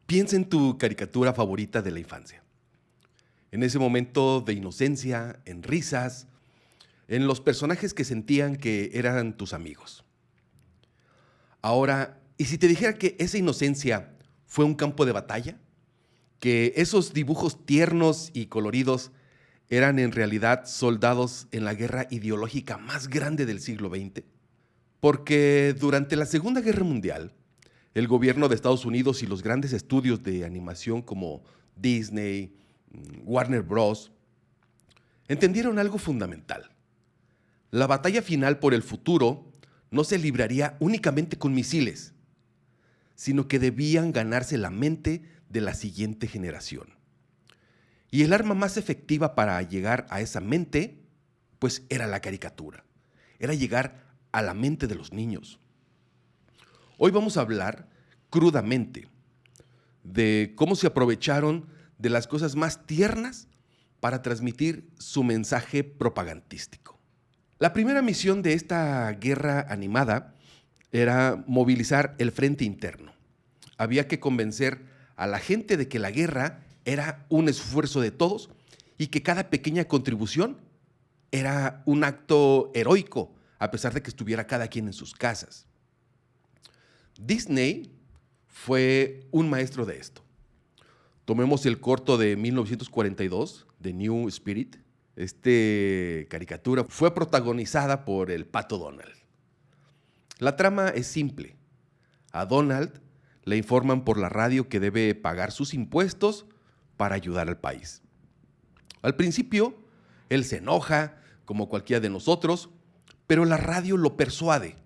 Piensa en tu caricatura favorita de la infancia. En ese momento de inocencia, en risas, en los personajes que sentían que eran tus amigos. Ahora, ¿y si te dijera que esa inocencia fue un campo de batalla? Que esos dibujos tiernos y coloridos eran en realidad soldados en la guerra ideológica más grande del siglo XX. Porque durante la Segunda Guerra Mundial, el gobierno de Estados Unidos y los grandes estudios de animación como Disney, Warner Bros., entendieron algo fundamental. La batalla final por el futuro no se libraría únicamente con misiles, sino que debían ganarse la mente de la siguiente generación. Y el arma más efectiva para llegar a esa mente, pues era la caricatura. Era llegar a la mente de los niños. Hoy vamos a hablar crudamente de cómo se aprovecharon de las cosas más tiernas para transmitir su mensaje propagandístico. La primera misión de esta guerra animada era movilizar el frente interno. Había que convencer a la gente de que la guerra era un esfuerzo de todos y que cada pequeña contribución era un acto heroico, a pesar de que estuviera cada quien en sus casas. Disney fue un maestro de esto. Tomemos el corto de 1942, The New Spirit. Esta caricatura fue protagonizada por el Pato Donald. La trama es simple. A Donald le informan por la radio que debe pagar sus impuestos para ayudar al país. Al principio, él se enoja, como cualquiera de nosotros, pero la radio lo persuade,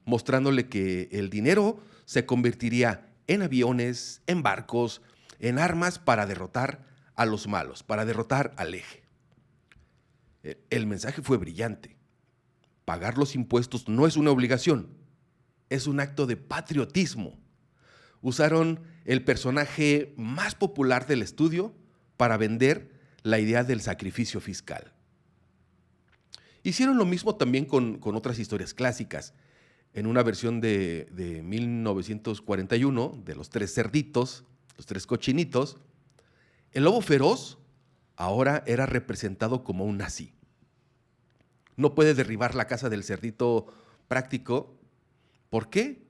mostrándole que el dinero se convertiría en aviones, en barcos, en armas para derrotar a los malos, para derrotar al eje. El mensaje fue brillante. Pagar los impuestos no es una obligación, es un acto de patriotismo. Usaron el personaje más popular del estudio para vender la idea del sacrificio fiscal. Hicieron lo mismo también con otras historias clásicas. En una versión de 1941, de los tres cerditos, los tres cochinitos, el lobo feroz ahora era representado como un nazi. No puede derribar la casa del cerdito práctico. ¿Por qué?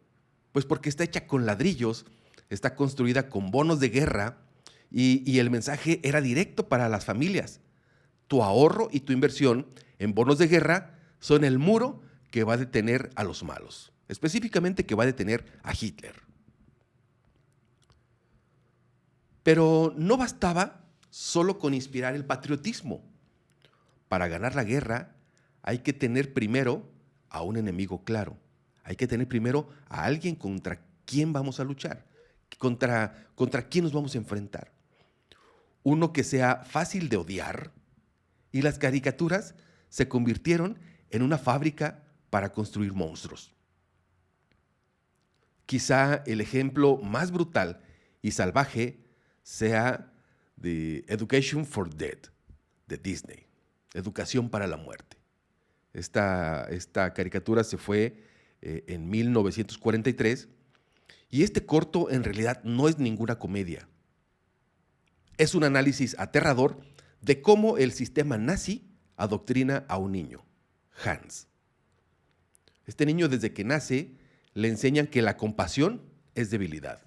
Pues porque está hecha con ladrillos, está construida con bonos de guerra y el mensaje era directo para las familias. Tu ahorro y tu inversión en bonos de guerra son el muro que va a detener a los malos, específicamente que va a detener a Hitler. Pero no bastaba solo con inspirar el patriotismo. Para ganar la guerra hay que tener primero a un enemigo claro. Hay que tener primero a alguien contra quien vamos a luchar, contra quién nos vamos a enfrentar. Uno que sea fácil de odiar, y las caricaturas se convirtieron en una fábrica para construir monstruos. Quizá el ejemplo más brutal y salvaje sea The Education for Dead de Disney, Educación para la Muerte. Esta caricatura se fue en 1943 y este corto en realidad no es ninguna comedia. Es un análisis aterrador de cómo el sistema nazi adoctrina a un niño, Hans. Este niño desde que nace le enseñan que la compasión es debilidad,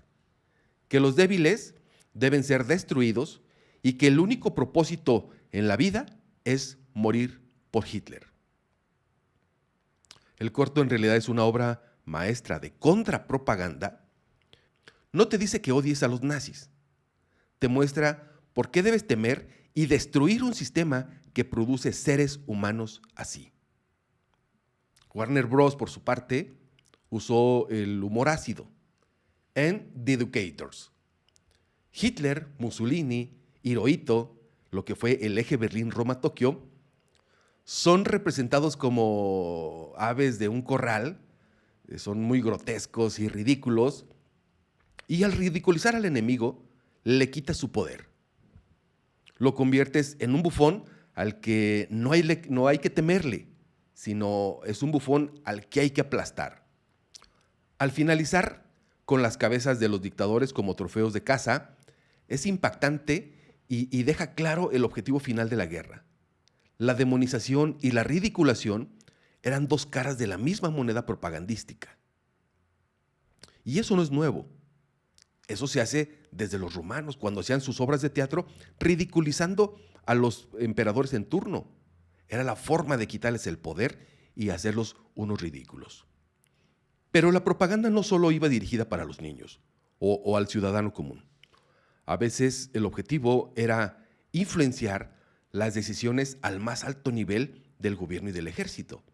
que los débiles deben ser destruidos y que el único propósito en la vida es morir por Hitler. El corto en realidad es una obra maestra de contrapropaganda. No te dice que odies a los nazis, te muestra por qué debes temer y destruir un sistema que produce seres humanos así. Warner Bros., por su parte, usó el humor ácido en The Educators. Hitler, Mussolini, Hirohito, lo que fue el eje Berlín-Roma-Tokio, son representados como aves de un corral, son muy grotescos y ridículos, y al ridiculizar al enemigo, le quitas su poder. Lo conviertes en un bufón al que no hay que temerle, sino es un bufón al que hay que aplastar. Al finalizar, con las cabezas de los dictadores como trofeos de caza, es impactante y deja claro el objetivo final de la guerra. La demonización y la ridiculación eran dos caras de la misma moneda propagandística. Y eso no es nuevo. Eso se hace desde los romanos, cuando hacían sus obras de teatro, ridiculizando a los emperadores en turno. Era la forma de quitarles el poder y hacerlos unos ridículos. Pero la propaganda no solo iba dirigida para los niños o al ciudadano común. A veces el objetivo era influenciar las decisiones al más alto nivel del gobierno y del ejército.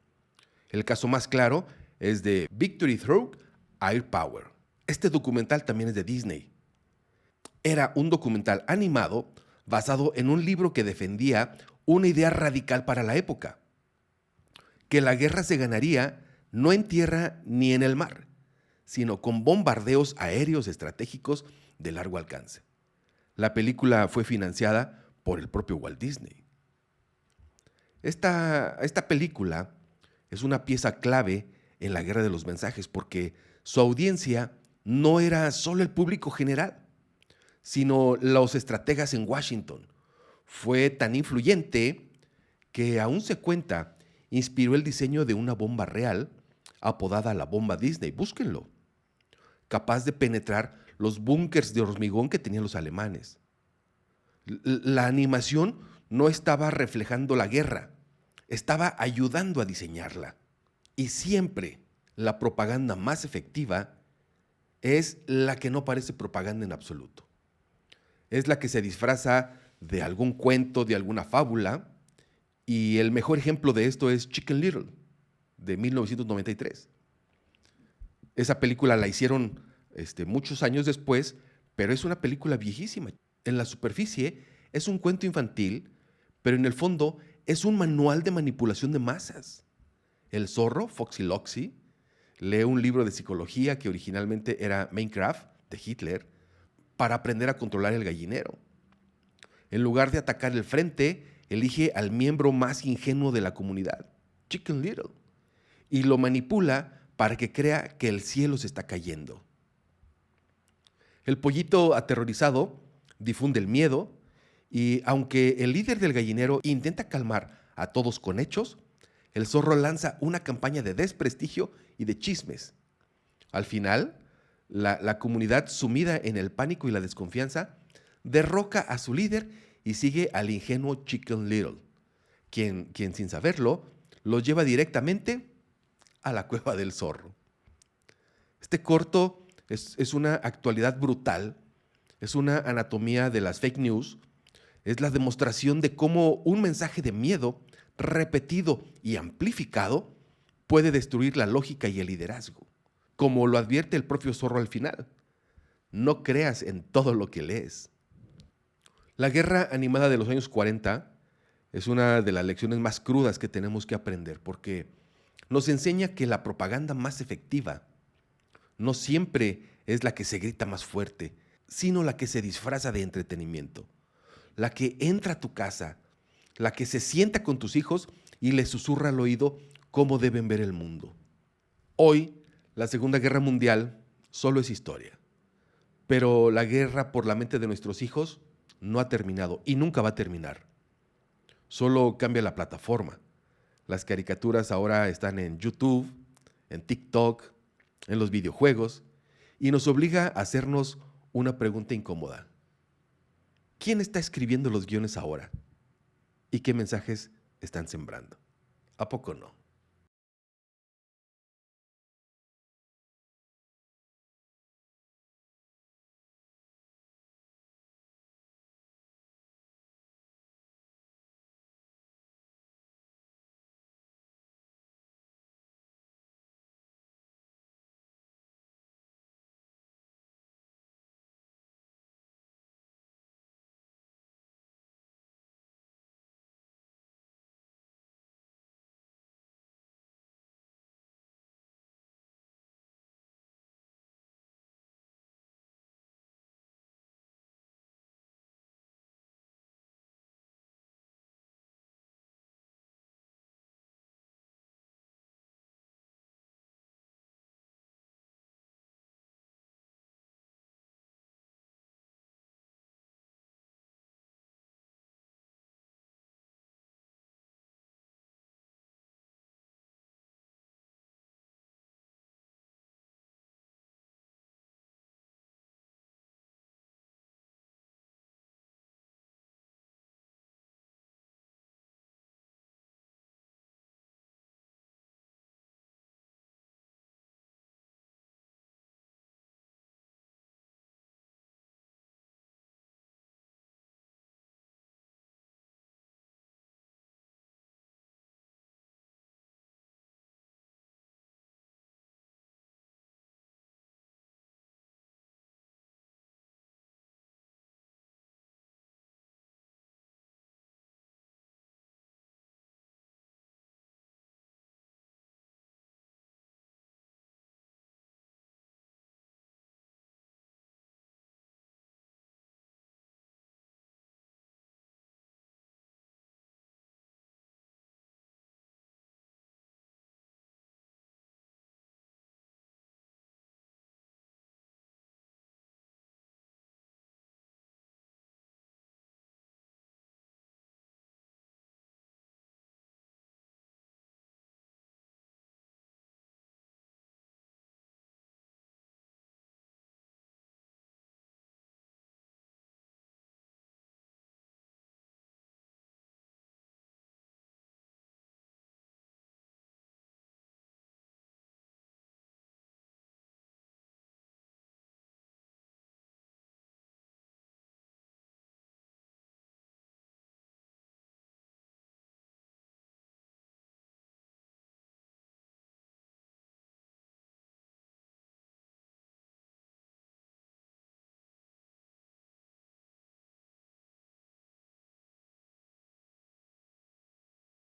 El caso más claro es de Victory Through Air Power. Este documental también es de Disney. Era un documental animado basado en un libro que defendía una idea radical para la época: que la guerra se ganaría no en tierra ni en el mar, sino con bombardeos aéreos estratégicos de largo alcance. La película fue financiada por el propio Walt Disney. Esta película es una pieza clave en la guerra de los mensajes porque su audiencia no era solo el público general, sino los estrategas en Washington. Fue tan influyente que aún se cuenta, inspiró el diseño de una bomba real apodada la bomba Disney. Búsquenlo. Capaz de penetrar los búnkers de hormigón que tenían los alemanes. La animación no estaba reflejando la guerra, estaba ayudando a diseñarla. Y siempre la propaganda más efectiva es la que no parece propaganda en absoluto. Es la que se disfraza de algún cuento, de alguna fábula, y el mejor ejemplo de esto es Chicken Little, de 1993. Esa película la hicieron muchos años después, pero es una película viejísima. En la superficie es un cuento infantil, pero en el fondo es un manual de manipulación de masas. El zorro, Foxy Loxy, lee un libro de psicología que originalmente era Mein Kampf, de Hitler, para aprender a controlar el gallinero. En lugar de atacar el frente, elige al miembro más ingenuo de la comunidad, Chicken Little, y lo manipula para que crea que el cielo se está cayendo. El pollito aterrorizado difunde el miedo y aunque el líder del gallinero intenta calmar a todos con hechos, el zorro lanza una campaña de desprestigio y de chismes. Al final, la comunidad, sumida en el pánico y la desconfianza, derroca a su líder y sigue al ingenuo Chicken Little, quien sin saberlo, lo lleva directamente a la cueva del zorro. Este corto es una actualidad brutal, es una anatomía de las fake news, es la demostración de cómo un mensaje de miedo repetido y amplificado puede destruir la lógica y el liderazgo, como lo advierte el propio zorro al final. No creas en todo lo que lees. La guerra animada de los años 40 es una de las lecciones más crudas que tenemos que aprender, porque nos enseña que la propaganda más efectiva no siempre es la que se grita más fuerte, sino la que se disfraza de entretenimiento, la que entra a tu casa, la que se sienta con tus hijos y les susurra al oído cómo deben ver el mundo. Hoy, la Segunda Guerra Mundial solo es historia, pero la guerra por la mente de nuestros hijos no ha terminado y nunca va a terminar. Solo cambia la plataforma. Las caricaturas ahora están en YouTube, en TikTok, en los videojuegos, y nos obliga a hacernos una pregunta incómoda. ¿Quién está escribiendo los guiones ahora? ¿Y qué mensajes están sembrando? ¿A poco no?